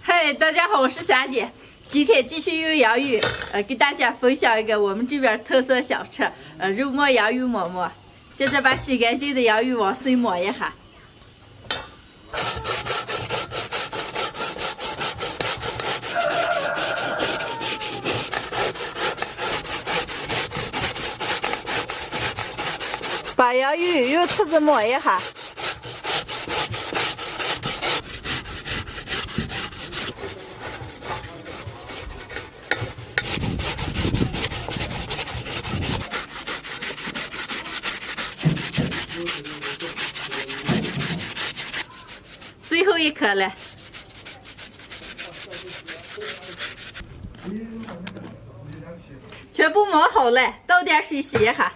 嗨，大家好，我是霞姐。今天继续用洋芋，给大家分享一个我们这边特色小吃，肉末洋芋馍馍。现在把洗干净的洋芋往碎抹一下。把洋芋用兔子抹一下。最后一颗了，全部磨好了，倒点水洗一下。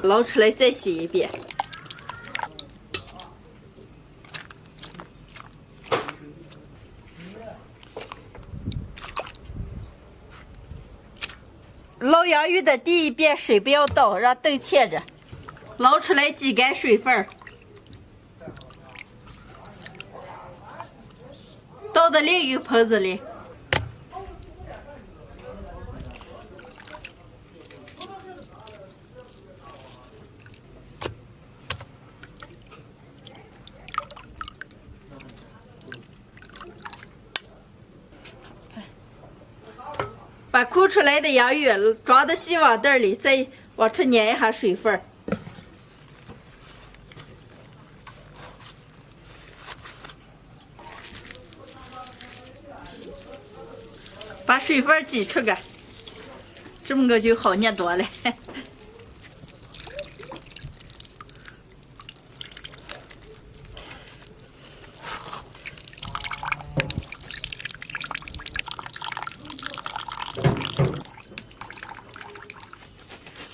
捞出来再洗一遍。捞洋芋的第一遍水不要倒，让豆嵌着。捞出来挤干水分，倒到另一个盆子里。把抠出来的洋芋装到细网袋里，再往出碾一下水分。把水分挤出个，这么个就好捏多了。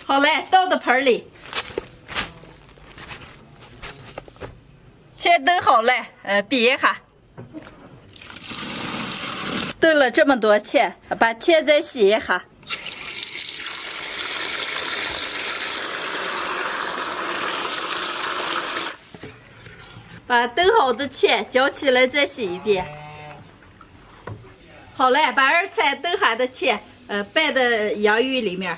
好嘞，倒到盆里。切炖好了，比一下。炖了这么多芡，把芡再洗一下。把炖好的芡搅起来再洗一遍。好嘞，把二菜炖好的芡，拌到洋芋里面。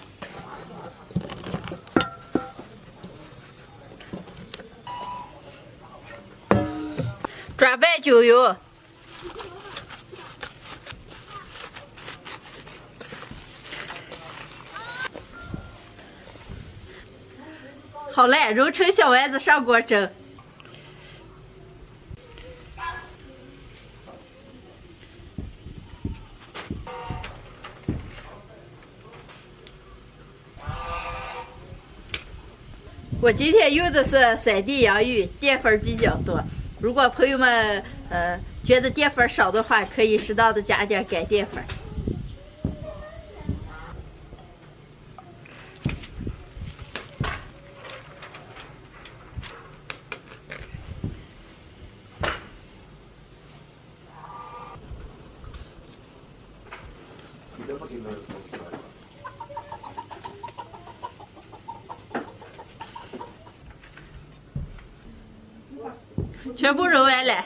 转拌酒油，好嘞，揉成小丸子上锅蒸。我今天用的是3地洋芋，淀粉比较多。如果朋友们觉得淀粉少的话，可以适当的加点干淀粉。全部揉完了。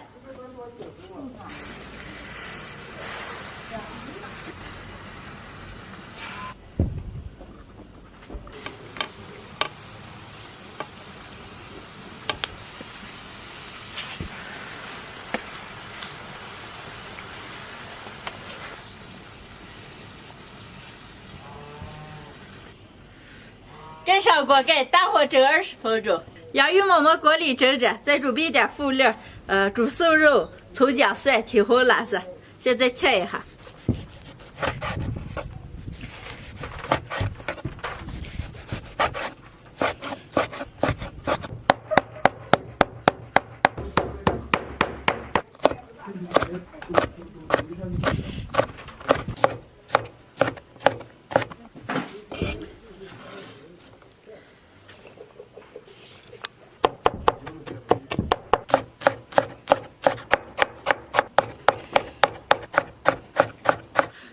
盖上锅盖，大火蒸20分钟。洋芋馍馍锅里蒸着，再准备点辅料，煮瘦肉、葱姜蒜、青红辣子。现在切一下。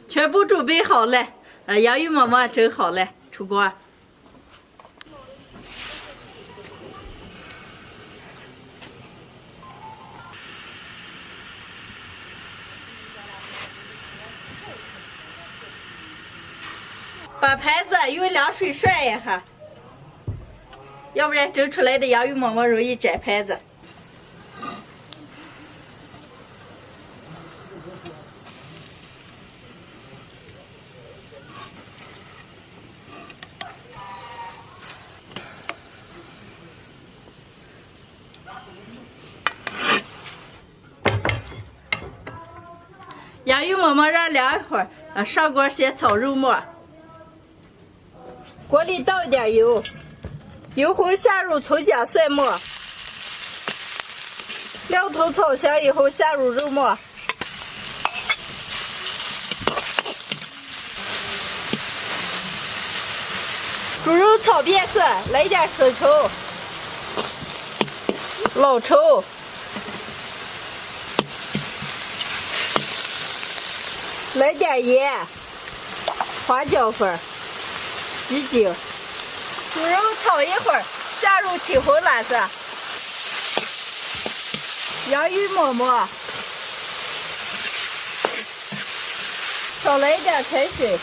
全部准备好了，洋芋馍馍蒸好了，出锅。把盘子用凉水涮一下，要不然蒸出来的洋芋馍馍容易粘盘子。洋芋馍馍让凉一会儿，上锅先炒肉末。锅里倒一点油，油红下入葱姜蒜末，料头炒香以后下入肉末，猪肉炒变色，来点生抽、老抽。来点盐、花椒粉、鸡精，猪肉炒一会儿，下入青红蓝色洋芋馍馍，少来一点开水，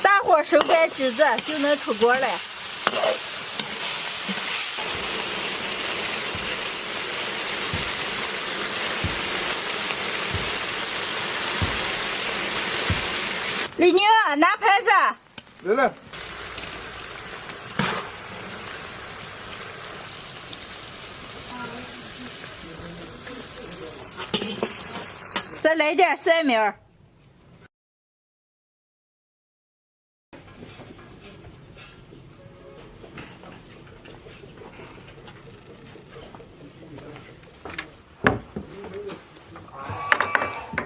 大火收干汁子就能出锅了。李宁，拿盘子。来了。再来点蒜苗。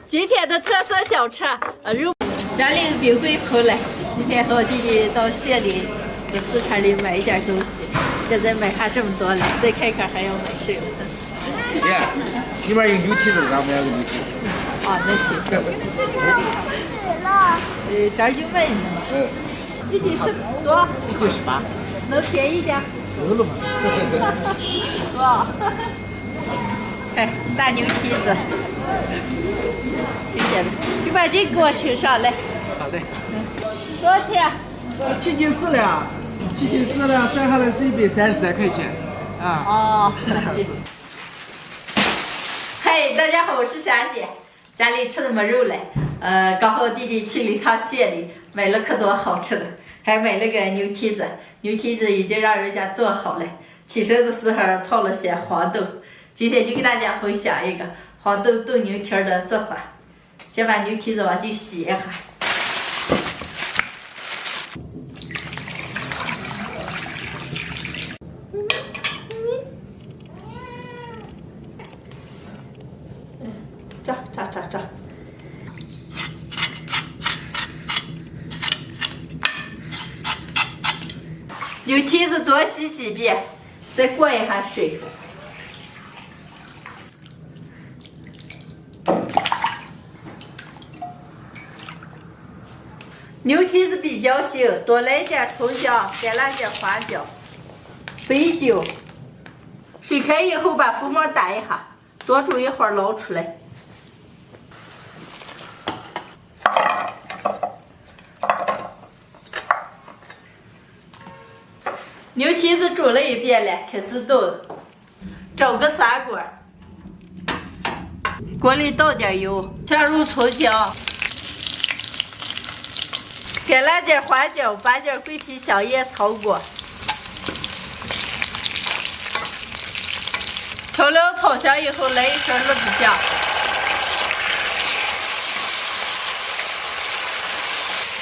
今天的特色小吃，肉。家里的冰柜空了，今天和我弟弟到县里、到四川里买一点东西，现在买下这么多了，再看看还要买什么。姐，里面有牛蹄子，咱们两个牛蹄。啊，那行。这儿就问你。一斤多？1斤18。能便宜点？够了吗？多。看大牛蹄子。谢谢了，就把这给我称上来。好的。多少钱？7斤4两，7斤4两，算下来是133块钱。啊。哦，那行。嗨，大家好，我是霞姐。家里吃的没肉了，刚好弟弟去了一趟县里，买了可多好吃的，还买了个牛蹄子。牛蹄子已经让人家炖好了，起身的时候泡了些黄豆。今天就给大家分享一个黄豆炖牛蹄的做法。先把牛蹄子往进洗一下，这。牛蹄子多洗几遍，再过一下水。牛蹄子比较腥，多来点葱姜、干辣椒、花椒、白酒。水开以后把浮沫打一下，多煮一会儿捞出来。牛蹄子煮了一遍了，开始炖。找个砂锅，锅里倒点油，下入葱姜。干辣椒、花椒、八角、桂皮、香叶、草果，调料炒香以后，来一勺肉子酱，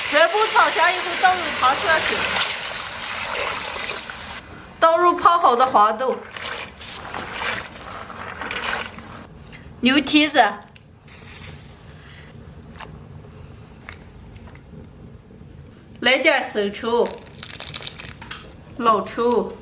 全部炒香以后，倒入糖色水，倒入泡好的黄豆、牛蹄子。来点生抽、老抽，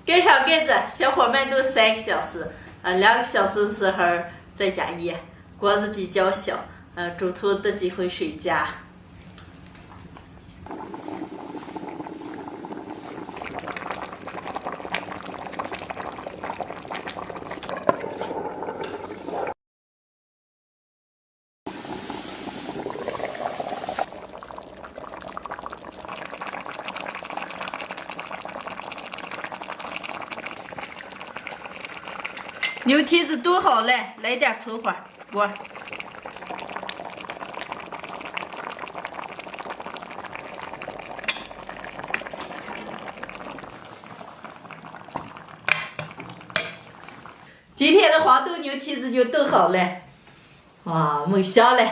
盖上盖子，小火慢炖3个小时。2个小时的时候再加盐。锅子比较小，中途得几回水加。牛蹄子炖好了，来点葱花锅。今天的黄豆牛蹄子就炖好了，哇，猛香嘞，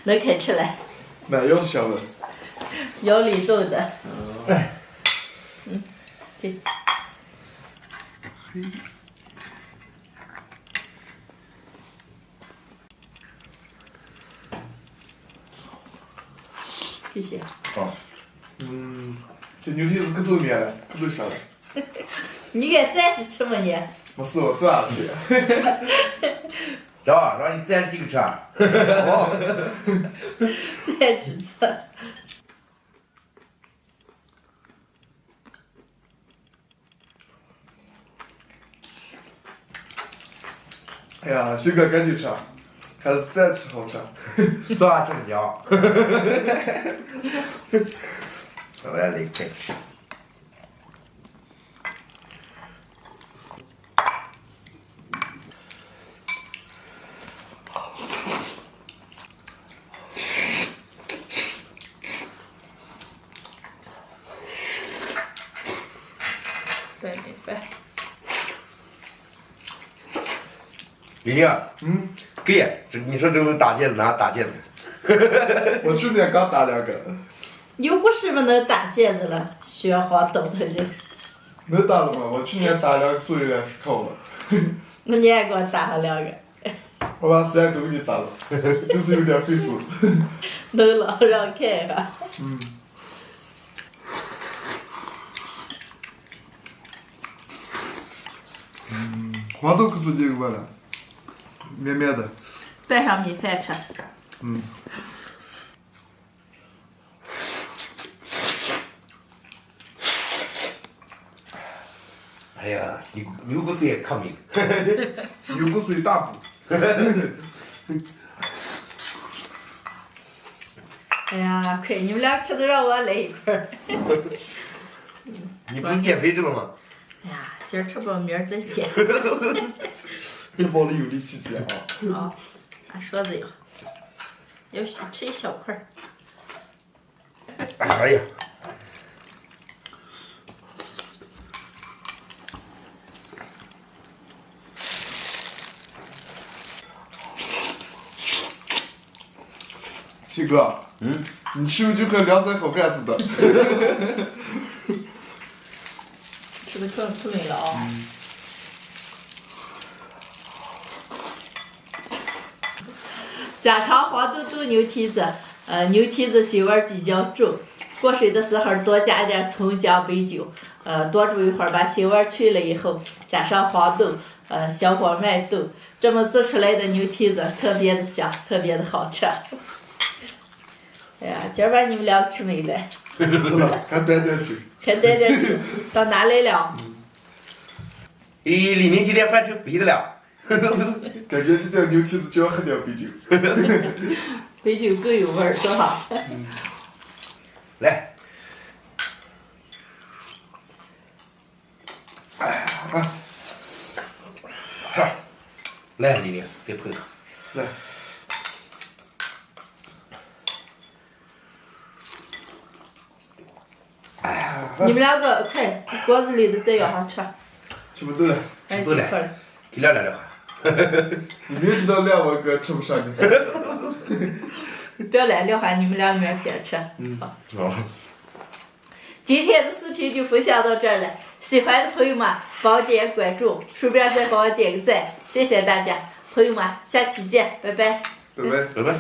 能开吃了。蛮要香的。窑里炖的。给。谢谢。好。这牛蹄子可多面了，可多香了。你给暂时吃嘛你？不是我这样吃。走，让你暂时几个吃。暂时吃。哎呀，鑫哥赶紧吃，还是再吃好吃。走啊，吃不消。我来离开。白米饭。玲玲，给，你说这个打戒指哪打戒指？我去年刚打2个。又不是不能打戒指了，学黄豆的去。能打了吗？我去年打2个，所以来考了。那你还给我打上2个。我把3个都给你打了，就是有点费手。能了，让看一下。黄豆可出几个碗了，绵绵的。带上米饭吃。哎呀，牛骨髓抗命。牛骨髓大补。哎呀，亏你们俩吃的让我来一块儿。你不是减肥去了吗？哎呀，今儿吃饱，明儿再减。这包里有力气减啊。啊，俺说子要吃一小块儿。哎呀，鑫哥，你吃不就和梁山好汉似的？吃的可出来了啊！家常黄豆炖牛蹄子，牛蹄子腥味比较重，过水的时候多加点葱姜白酒，多煮一会儿把腥味去了以后，加上黄豆，小火慢炖，这么做出来的牛蹄子特别的香，特别的好吃。哎呀，今儿把你们俩吃没了。是了，还短短吃。还带点酒，到哪来了？李宁今天饭吃肥的了。感觉这点牛蹄子就要喝点白酒。白酒更有味儿，是吧？来，来，李宁，再碰一个。来。你们两个快，锅子里的再舀上吃。吃不动了。哎，一块儿。给亮亮的话。你明知道亮我哥吃不上，你还。不要来聊话，你们俩明天吃。好。今天的视频就分享到这儿了，喜欢的朋友们帮我点关注，顺便再帮我点个赞，谢谢大家，朋友们，下期见，拜拜。拜拜。拜拜。